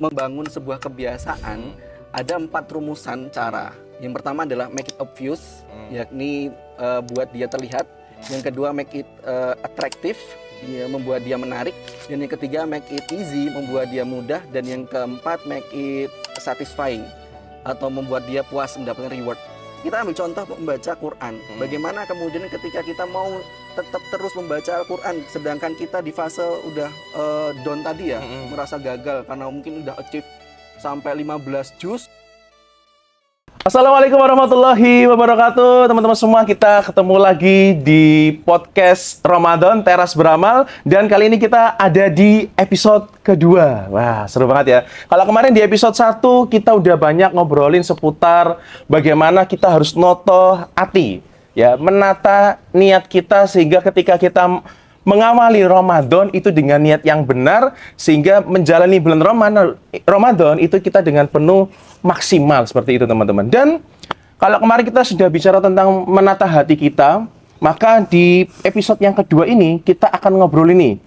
membangun sebuah kebiasaan ada 4 rumusan cara. Yang pertama adalah make it obvious, yakni buat dia terlihat. Yang kedua make it attractive, membuat dia menarik. Dan yang ketiga make it easy, membuat dia mudah. Dan yang keempat make it satisfying, atau membuat dia puas mendapatkan reward. Kita ambil contoh membaca Quran. Bagaimana kemudian ketika kita mau tetap terus membaca Al-Quran, sedangkan kita di fase udah down tadi ya, merasa gagal karena mungkin udah achieve sampai 15 juz. Assalamualaikum warahmatullahi wabarakatuh. Teman-teman semua, kita ketemu lagi di podcast Ramadan Teras Beramal. Dan kali ini kita ada di episode kedua. Wah, seru banget ya. Kalau kemarin di episode 1 kita udah banyak ngobrolin seputar bagaimana kita harus noto hati, ya, menata niat kita sehingga ketika kita mengawali Ramadan itu dengan niat yang benar, sehingga menjalani bulan Ramadan itu kita dengan penuh maksimal, seperti itu teman-teman. Dan kalau kemarin kita sudah bicara tentang menata hati kita, maka di episode yang kedua ini kita akan ngobrol ini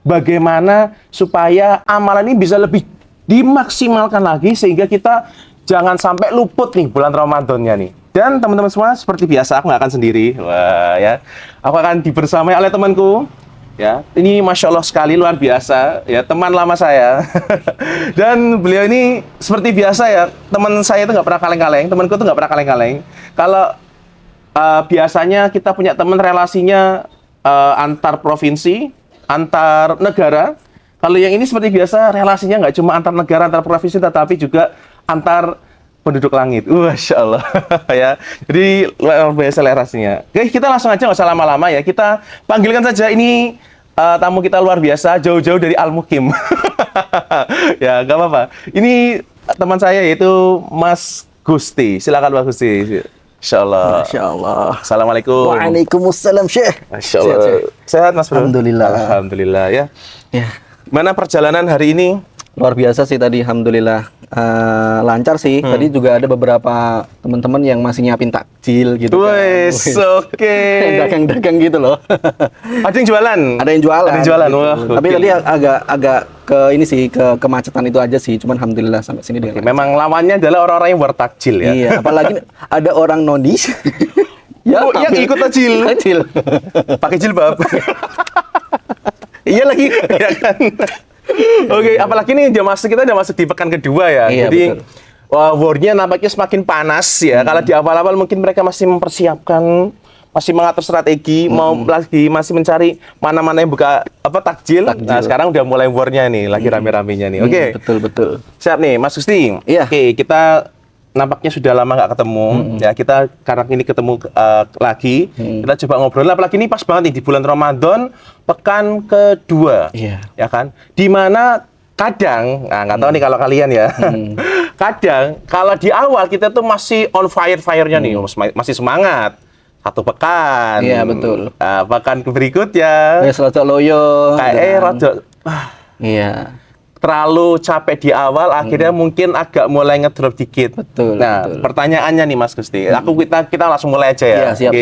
bagaimana supaya amalan ini bisa lebih dimaksimalkan lagi sehingga kita jangan sampai luput nih bulan Ramadannya nih. Dan teman-teman semua, seperti biasa aku nggak akan sendiri. Wah, ya. Aku akan dibersamai oleh temanku. Ya, ini Masya Allah sekali, luar biasa. Ya, teman lama saya. Dan beliau ini seperti biasa ya, teman saya itu nggak pernah kaleng-kaleng. Temanku tuh nggak pernah kaleng-kaleng. Kalau biasanya kita punya teman relasinya antar provinsi, antar negara. Kalau yang ini seperti biasa, relasinya nggak cuma antar negara, antar provinsi, tetapi juga antar penduduk langit. Masya Allah. Ya. Jadi luar biasa relasinya. Oke, kita langsung aja, nggak usah lama-lama ya. Kita panggilkan saja ini tamu kita luar biasa, jauh-jauh dari Al-Mukim. Ya, nggak apa-apa. Ini teman saya yaitu Mas Gusti. Silakan Mas Gusti. Masya Allah. Masya Allah. Assalamualaikum. Waalaikumsalam, Syekh. Masya Allah. Sehat Mas Bro? Alhamdulillah. Alhamdulillah ya. Ya, Mana perjalanan hari ini? luar biasa sih tadi, alhamdulillah. Lancar sih. Tadi juga ada beberapa teman-teman yang masih nyiapin takjil gitu kan. Wes, oke. Dagang-dagang gitu loh. Ada yang jualan? Ada yang jualan. Ada yang jualan. Gitu. Wah, Tapi oke. tadi agak ke ini sih, ke kemacetan itu aja sih. Cuman alhamdulillah sampai sini dengan lancar. Memang lawannya adalah orang-orang yang bertakjil ya. Iya, apalagi ada orang nonis. Ya, Oh, yang ikut takjil. Takjil. Pakai jilbab. Iya lagi. Ya kan? Oke, apalagi nih kita udah masuk di pekan kedua ya. Iya, Jadi betul. war-nya nampaknya semakin panas ya. Kalau di awal-awal mungkin mereka masih mempersiapkan, masih mengatur strategi, masih mencari mana-mana yang buka takjil. Nah, sekarang udah mulai war-nya nih, lagi rame-ramenya nih. Oke. Betul. Siap nih, Mas Gusti. Iya. Oke, kita nampaknya sudah lama nggak ketemu. Ya, kita karena ini ketemu lagi. Kita coba ngobrol. Apalagi ini pas banget nih di bulan Ramadan, pekan kedua. Iya. Ya kan? Di mana kadang, nggak tahu nih kalau kalian ya. Kadang kalau di awal kita tuh masih on fire-nya nih, masih semangat. Satu pekan. Iya, betul. Pekan berikutnya Ya, rada loyo. kayak rada Iya. terlalu capek di awal, akhirnya mungkin agak mulai ngedrop dikit. Betul, Nah, betul. pertanyaannya nih Mas Gusti, kita langsung mulai aja ya. Iya, siap.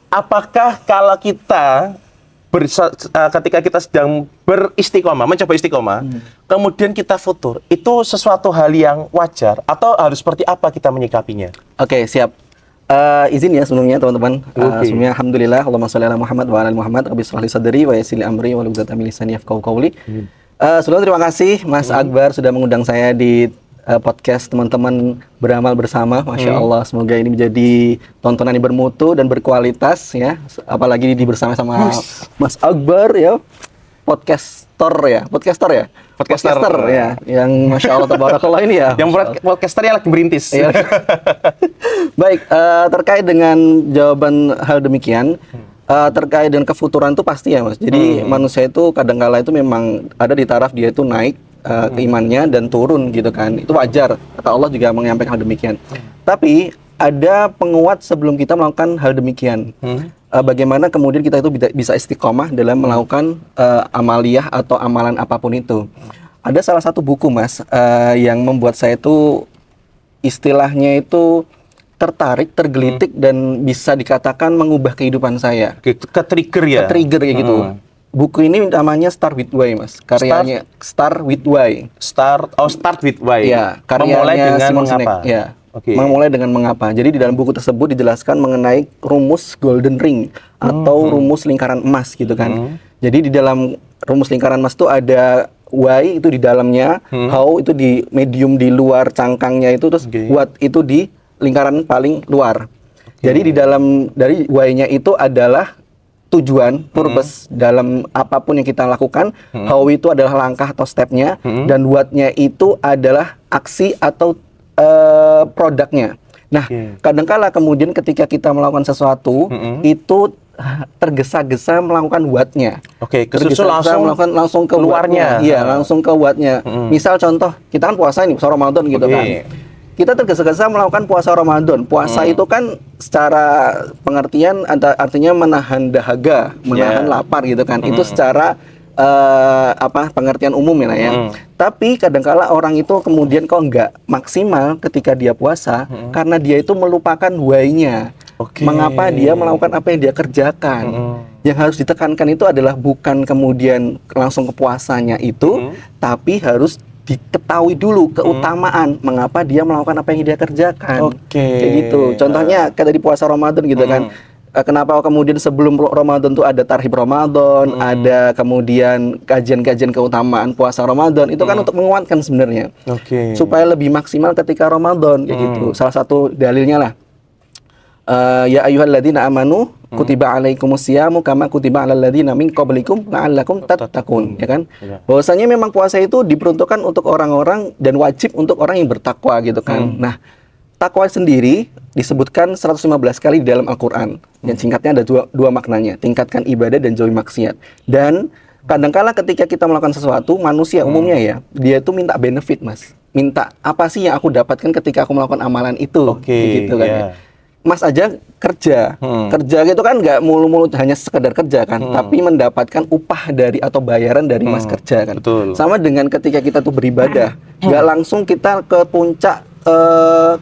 Apakah kalau kita ketika kita sedang mencoba istiqomah, kemudian kita futur, itu sesuatu hal yang wajar atau harus seperti apa kita menyikapinya? Oke, siap. Izin ya sebelumnya teman-teman. Sebelumnya alhamdulillah, Allahumma sholli ala Muhammad wa ala ali Muhammad, rabbi shrah li sadri wa yassir li amri wa hlul 'uqdatam min lisani yafqahu qawli. Sebelumnya terima kasih Mas Akbar sudah mengundang saya di podcast teman-teman beramal bersama. Masya Allah, semoga ini menjadi tontonan yang bermutu dan berkualitas ya. Apalagi bersama sama Mas Akbar ya. Podcaster ya, yang Masya Allah tabarakallah ini ya. Yang podcasternya lagi merintis. Iya. Baik, terkait dengan jawaban hal demikian, terkait dengan kefuturan itu pasti ya Mas. Jadi manusia itu kadang-kala itu memang ada di taraf dia itu naik keimannya dan turun gitu kan. Itu wajar. Kata Allah juga menyampaikan hal demikian. Tapi ada penguat sebelum kita melakukan hal demikian. Bagaimana kemudian kita itu bisa istiqomah dalam melakukan amaliyah atau amalan apapun itu. Ada salah satu buku Mas yang membuat saya itu istilahnya itu tertarik, tergelitik dan bisa dikatakan mengubah kehidupan saya. Ke trigger ya. Ke trigger kayak gitu. Buku ini namanya Start with Why, Mas. Karyanya Start with Why. Start with Why. Ya, Memulai karyanya dengan Simon mengapa. Sinek. Ya. Oke. Memulai dengan mengapa. Jadi di dalam buku tersebut dijelaskan mengenai rumus Golden Ring atau rumus lingkaran emas gitu kan. Jadi di dalam rumus lingkaran emas itu ada why itu di dalamnya, how itu di medium di luar cangkangnya itu, terus what itu di lingkaran paling luar. Jadi di dalam dari why-nya itu adalah tujuan, purpose dalam apapun yang kita lakukan. How itu adalah langkah atau stepnya, dan what-nya itu adalah aksi atau produknya. Nah, kadangkala kemudian ketika kita melakukan sesuatu, itu tergesa-gesa melakukan what-nya. Oke, kesusul langsung ke luarnya. Iya, langsung ke what-nya. Misal contoh, kita kan puasa ini, puasa Ramadan gitu kan. Kita tergesa-gesa melakukan puasa Ramadan. Puasa itu kan secara pengertian artinya menahan dahaga, menahan lapar gitu kan. Itu secara pengertian umum ya. Tapi kadangkala orang itu kemudian kok nggak maksimal ketika dia puasa karena dia itu melupakan why-nya. Mengapa dia melakukan apa yang dia kerjakan. Yang harus ditekankan itu adalah bukan kemudian langsung ke puasanya itu, tapi harus diketahui dulu keutamaan mengapa dia melakukan apa yang dia kerjakan. Kayak gitu. Contohnya kayak tadi puasa Ramadan gitu kan. Kenapa kemudian sebelum Ramadan tuh ada tarhib Ramadan, ada kemudian kajian-kajian keutamaan puasa Ramadan, itu kan untuk menguatkan sebenarnya. Supaya lebih maksimal ketika Ramadan kayak gitu. Salah satu dalilnya lah. Ya ayyuhalladzina amanu kutiba alaikumusyamu kama kutiba alal ladzina min qablikum la'allakum tattaqun, ya kan? Bahwasanya memang puasa itu diperuntukkan untuk orang-orang dan wajib untuk orang yang bertakwa gitu kan. Nah, takwa sendiri disebutkan 115 kali di dalam Al-Qur'an. Yang singkatnya ada dua maknanya, tingkatkan ibadah dan jauhi maksiat. Dan kadangkala ketika kita melakukan sesuatu, manusia umumnya ya, dia itu minta benefit, Mas. Minta apa sih yang aku dapatkan ketika aku melakukan amalan itu, gitu kan ya. Mas aja kerja gitu kan nggak mulu-mulu hanya sekedar kerja kan, tapi mendapatkan upah dari atau bayaran dari Mas kerja kan. Sama dengan ketika kita tuh beribadah, nggak langsung kita ke puncak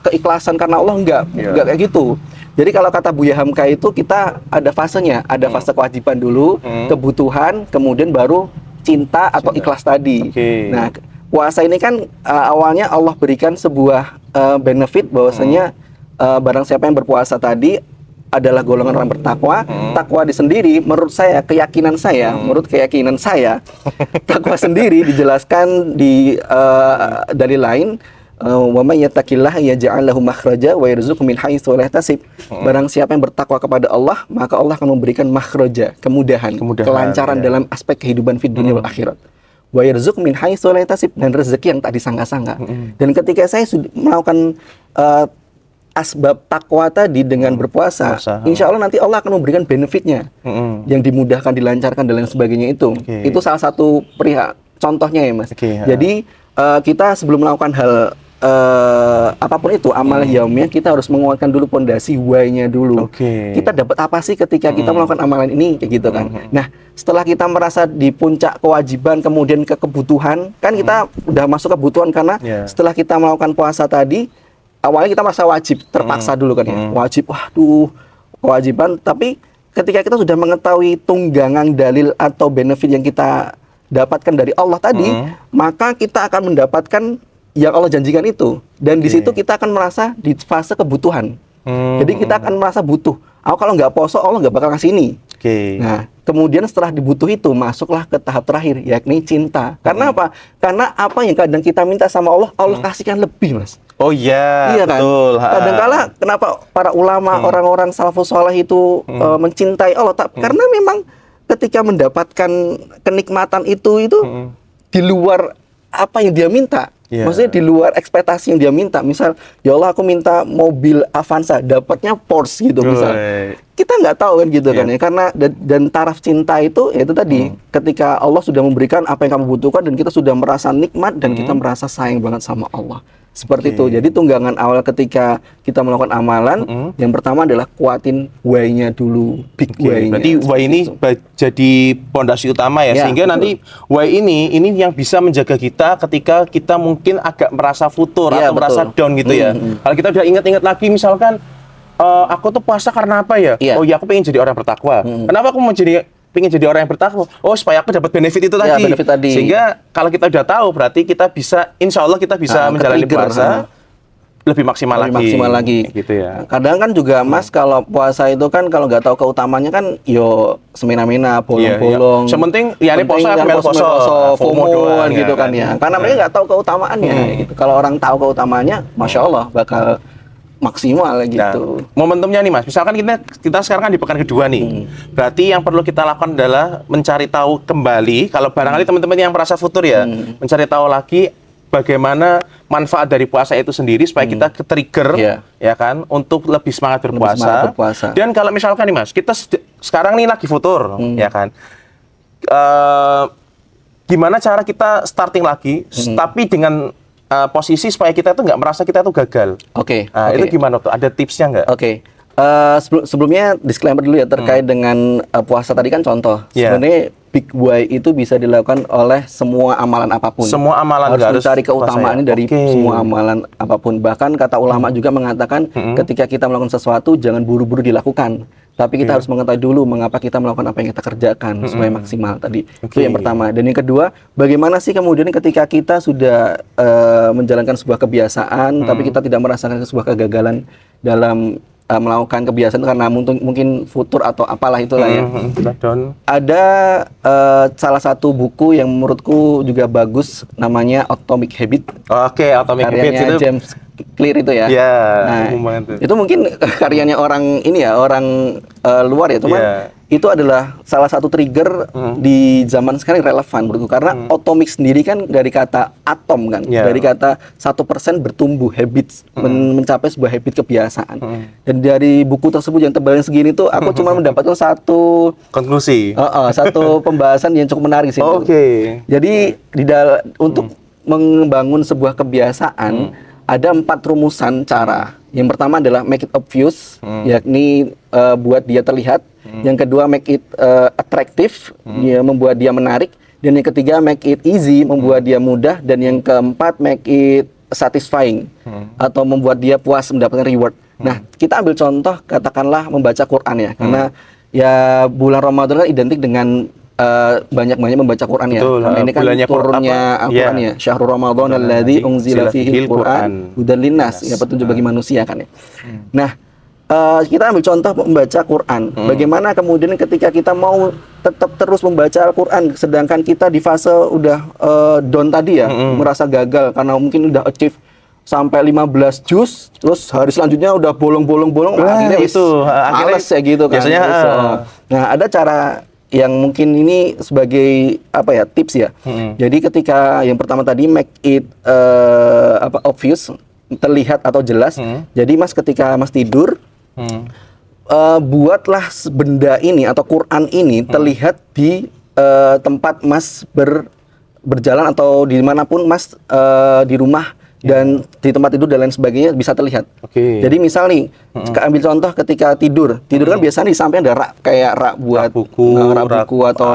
keikhlasan karena Allah, nggak kayak gitu. Jadi kalau kata Buya Hamka itu kita ada fasenya, ada fase kewajiban dulu, kebutuhan, kemudian baru cinta atau ikhlas tadi. Nah, puasa ini kan awalnya Allah berikan sebuah benefit bahwasanya barang siapa yang berpuasa tadi adalah golongan orang bertakwa. Takwa di sendiri menurut saya, menurut keyakinan saya, takwa sendiri dijelaskan di dalil lain, wa may yattaqillaha yaj'al lahu makhraja wa yarzuqhu min haitsu la yahtasib. Barang siapa yang bertakwa kepada Allah, maka Allah akan memberikan makhraja, kemudahan kelancaran dalam aspek kehidupan fid dunya wal akhirat. Wa yarzuqhu min haitsu la yahtasib, dan rezeki yang tak disangka-sangka. Dan ketika saya sudah melakukan asbab takwa tadi dengan berpuasa, insya Allah nanti Allah akan memberikan benefitnya, yang dimudahkan, dilancarkan dan lain sebagainya itu. Itu salah satu contohnya ya Mas. Jadi kita sebelum melakukan hal apapun itu amal yaumnya, kita harus menguatkan dulu pondasi why-nya dulu. Kita dapat apa sih ketika kita melakukan amalan ini kayak gitu kan. Nah, setelah kita merasa di puncak kewajiban kemudian ke kebutuhan, kan kita udah masuk kebutuhan karena setelah kita melakukan puasa tadi, awalnya kita merasa wajib, terpaksa dulu kan ya. Wajib, waduh, kewajiban. Tapi ketika kita sudah mengetahui tunggangan dalil atau benefit yang kita dapatkan dari Allah tadi, maka kita akan mendapatkan yang Allah janjikan itu. Dan di situ kita akan merasa di fase kebutuhan. Jadi kita akan merasa butuh. Aku kalau nggak poso, Allah nggak bakal kasih ini. Nah, kemudian setelah dibutuh itu, masuklah ke tahap terakhir, yakni cinta. Karena apa? Karena apa yang kadang kita minta sama Allah, Allah kasihkan lebih, Mas. Oh iya, kan? Betul. Kadang-kala kenapa para ulama, orang-orang salafus saleh itu mencintai Allah? Karena memang ketika mendapatkan kenikmatan itu di luar apa yang dia minta. Maksudnya di luar ekspektasi yang dia minta. Misal, ya Allah aku minta mobil Avanza, dapatnya Porsche gitu misal. Kita nggak tahu kan gitu kan ya. Karena dan taraf cinta itu ya itu tadi, ketika Allah sudah memberikan apa yang kamu butuhkan dan kita sudah merasa nikmat dan kita merasa sayang banget sama Allah. Seperti itu. Jadi tunggangan awal ketika kita melakukan amalan, yang pertama adalah kuatin why-nya dulu, big why-nya. Berarti why ini jadi pondasi utama ya, sehingga nanti why ini yang bisa menjaga kita ketika kita mungkin agak merasa futur atau merasa down gitu ya. Kalau kita udah ingat-ingat lagi misalkan aku tuh puasa karena apa ya? Oh ya, aku pengen jadi orang bertakwa. Kenapa aku mau jadi pengen jadi orang yang bertakwa. Oh, supaya aku dapat benefit itu tadi. Ya, benefit tadi. Sehingga kalau kita udah tahu, berarti kita bisa, insya Allah kita bisa menjalani ke-trigger, puasa lebih maksimal lagi. Gitu ya. Kadang kan juga Mas kalau puasa itu kan kalau nggak tahu keutamanya kan yo semena-mena, bolong-bolong. Iya. Sementing ya ini poso aku melu poso, FOMO doang gitu kan ya. Karena mereka nggak tahu keutamaannya gitu. Kalau orang tahu keutamaannya, Masya Allah bakal maksimal gitu. Nah, momentumnya nih Mas, misalkan kita sekarang kan di pekan kedua nih. Berarti yang perlu kita lakukan adalah mencari tahu kembali, kalau barangkali teman-teman yang merasa futur ya, mencari tahu lagi bagaimana manfaat dari puasa itu sendiri supaya kita ke-trigger ya kan untuk lebih semangat berpuasa. Dan kalau misalkan nih Mas, kita sekarang nih lagi futur ya kan. Gimana cara kita starting lagi tapi dengan posisi supaya kita itu nggak merasa kita itu gagal. Oke. Itu gimana tuh? Ada tipsnya nggak? Oke. Sebelumnya disclaimer dulu ya terkait dengan puasa tadi kan contoh. Sebenarnya big why itu bisa dilakukan oleh semua amalan apapun. Semua amalan harus mencari keutamaannya dari semua amalan apapun. Bahkan kata ulama juga mengatakan ketika kita melakukan sesuatu jangan buru-buru dilakukan. Tapi kita harus mengetahui dulu mengapa kita melakukan apa yang kita kerjakan supaya maksimal tadi. Itu yang pertama. Dan yang kedua, bagaimana sih kemudian ketika kita sudah menjalankan sebuah kebiasaan, tapi kita tidak merasakan sebuah kegagalan dalam melakukan kebiasaan karena mungkin futur atau apalah itulah ya. Ada salah satu buku yang menurutku juga bagus, namanya Atomic Habit. Oke, Atomic Habit itu James Clear itu ya. Nah, itu mungkin karyanya orang ini ya, orang luar ya, teman. Itu adalah salah satu trigger di zaman sekarang relevan menurutku karena atomic sendiri kan dari kata atom kan, dari kata 1% bertumbuh habits, mencapai sebuah habit kebiasaan. Dan dari buku tersebut yang tebalnya segini tuh aku cuma mendapatkan satu konklusi, satu pembahasan yang cukup menarik sih. Jadi untuk membangun sebuah kebiasaan ada 4 rumusan cara. Yang pertama adalah make it obvious, yakni buat dia terlihat. Yang kedua make it attractive, dia membuat dia menarik. Dan yang ketiga make it easy, membuat dia mudah. Dan yang keempat make it satisfying, atau membuat dia puas mendapatkan reward. Nah, kita ambil contoh katakanlah membaca Quran ya, karena ya bulan Ramadan kan identik dengan banyak-banyak membaca Quran ya. Karena ini kan turunnya Al-Quran ya. Syahrul Ramadan alladzi unzila fihi al-Quran hudan linnas, ya petunjuk bagi manusia kan ya. Nah, kita ambil contoh membaca Quran. Bagaimana kemudian ketika kita mau tetap terus membaca Al-Quran sedangkan kita di fase udah down tadi ya, merasa gagal karena mungkin udah achieve sampai 15 juz, terus hari selanjutnya udah bolong-bolong, akhirnya itu males ya gitu kan. Biasanya, nah, ada cara yang mungkin ini sebagai apa ya, tips ya. Jadi ketika yang pertama tadi make it obvious, terlihat atau jelas. Jadi Mas ketika Mas tidur, buatlah benda ini atau Quran ini terlihat di tempat Mas berjalan atau dimanapun Mas di rumah dan di tempat tidur dan lain sebagainya bisa terlihat. Jadi misal nih, ambil contoh ketika tidur kan biasanya di samping ada rak, kayak rak buat buku atau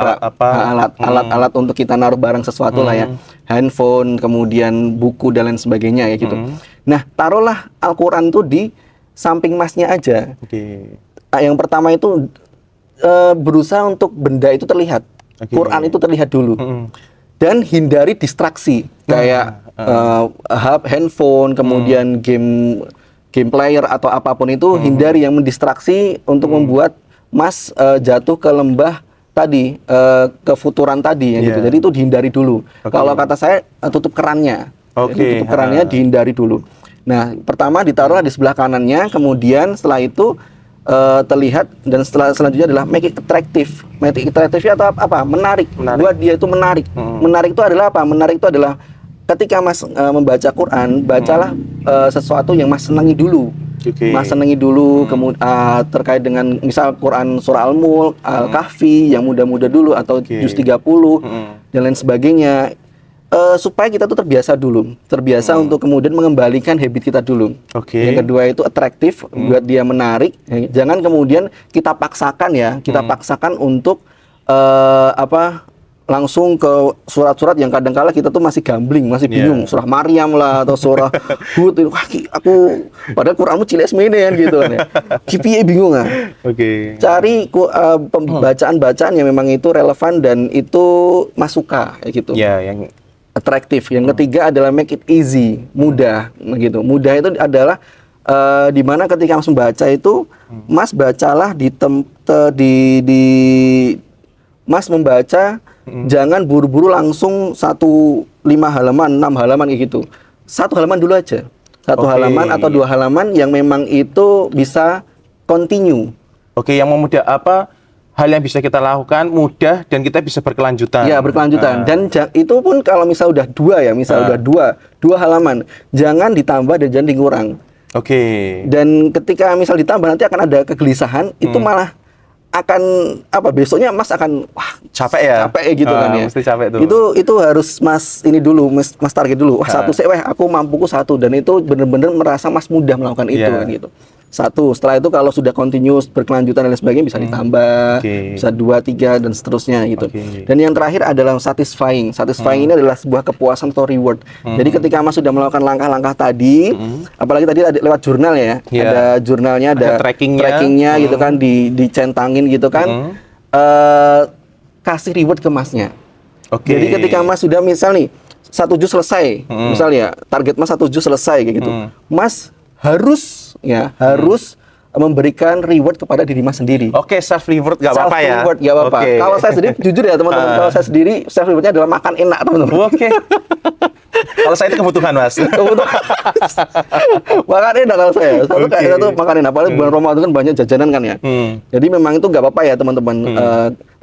alat untuk kita naruh barang sesuatu lah ya, handphone, kemudian buku dan lain sebagainya ya gitu. Nah, taruhlah Al-Quran tuh di samping Masnya aja. Yang pertama itu berusaha untuk benda itu terlihat, Quran itu terlihat dulu. Dan hindari distraksi kayak handphone, kemudian game player atau apapun itu, hindari yang mendistraksi untuk membuat Mas jatuh ke lembah tadi, kefuturan tadi gitu. Jadi itu dihindari dulu. Kalau kata saya tutup kerannya. Jadi tutup kerannya dihindari dulu. Nah, pertama ditaruhlah di sebelah kanannya, kemudian setelah itu terlihat, dan selanjutnya adalah make it attractive. Make it attractive atau apa? Menarik. Buat dia itu menarik. Menarik itu adalah apa? Menarik itu adalah ketika Mas membaca Quran, bacalah sesuatu yang Mas senangi dulu. Mas senangi dulu, kemudian terkait dengan misal Quran surah Al-Mulk, Al-Kahfi yang muda-muda dulu atau juz 30 dan lain sebagainya. Supaya kita tuh terbiasa untuk kemudian mengembalikan habit kita dulu. Yang kedua itu atraktif, buat dia menarik. Jangan kemudian kita paksakan ya, paksakan untuk langsung ke surat-surat yang kadang-kala kita tuh masih gambling, masih bingung. Surah Maryam lah atau surah Hud. Wah, aku padahal Quranmu cilik semene kan gitu kan ya. Kipiye bingung ah. Oke. Cari pembacaan-bacaan yang memang itu relevan dan itu Mas suka kayak gitu. Ya, yang Atraktif. Yang ketiga adalah make it easy, mudah gitu. Mudah itu adalah di mana ketika Mas membaca itu Mas bacalah Mas membaca jangan buru-buru langsung 5 halaman, 6 halaman kayak gitu. 1 halaman dulu aja. 1 halaman atau 2 halaman yang memang itu bisa continue. Oke, yang memudah hal yang bisa kita lakukan mudah dan kita bisa berkelanjutan. Ya, berkelanjutan. Dan itu pun kalau misal udah 2 ya, misal udah 2 halaman, jangan ditambah dan jangan dikurang. Oke. Dan ketika misal ditambah nanti akan ada kegelisahan, itu malah akan besoknya Mas akan Capek ya? Capek gitu kan ya. Mesti capek tuh. Itu harus Mas ini dulu, Mas target dulu. Satu sih, aku mampuku 1 dan itu benar-benar merasa Mas mudah melakukan itu kan gitu. 1, setelah itu kalau sudah continuous berkelanjutan dan lain sebagainya bisa ditambah, bisa 2, 3 dan seterusnya gitu. Dan yang terakhir adalah satisfying. Satisfying ini adalah sebuah kepuasan atau reward. Jadi ketika Mas sudah melakukan langkah-langkah tadi, apalagi tadi ada lewat jurnal ya, ada jurnalnya, ada trackingnya gitu kan, dicentangin gitu kan, kasih reward ke Masnya. Jadi ketika Mas sudah misal nih 1 juz selesai, misal ya target Mas 1 juz selesai kayak gitu, Mas harus memberikan reward kepada diri Mas sendiri. Oke, self reward nggak apa-apa ya. Self reward nggak apa-apa. Kalau saya sendiri jujur ya teman-teman, kalau saya sendiri self rewardnya adalah makan enak teman-teman. Oke. Kalau saya itu kebutuhan, Mas. Makan enak kalau saya. Satu makan enak. Apalagi bulan Ramadan kan banyak jajanan kan ya. Jadi memang itu nggak apa-apa ya teman-teman.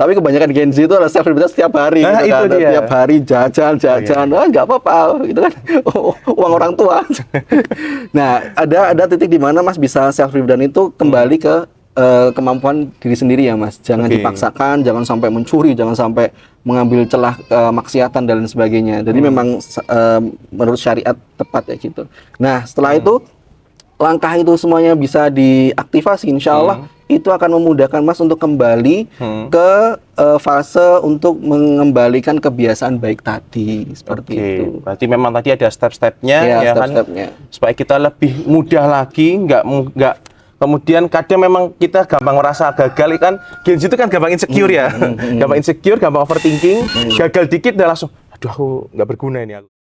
Tapi kebanyakan Gen Z itu adalah self reward setiap hari. Nah, gitu kan. itu dia. Setiap hari jajan. Nggak apa-apa. Gitu kan. Uang orang tua. Nah, ada titik di mana Mas bisa self reward dan itu kembali ke kemampuan diri sendiri ya Mas. Jangan dipaksakan, jangan sampai mencuri, jangan sampai mengambil celah maksiatan dan lain sebagainya. Jadi memang menurut syariat tepat ya gitu. Nah setelah itu langkah itu semuanya bisa diaktifasi, insya Allah itu akan memudahkan Mas untuk kembali ke fase untuk mengembalikan kebiasaan baik tadi seperti itu. Berarti memang tadi ada step-stepnya ya step-stepnya. Kan? Supaya kita lebih mudah lagi, nggak kemudian kadang memang kita gampang merasa gagal kan. Gen Z itu kan gampang insecure ya. Gampang insecure, gampang overthinking, gagal dikit udah langsung aduh aku nggak berguna ini aku.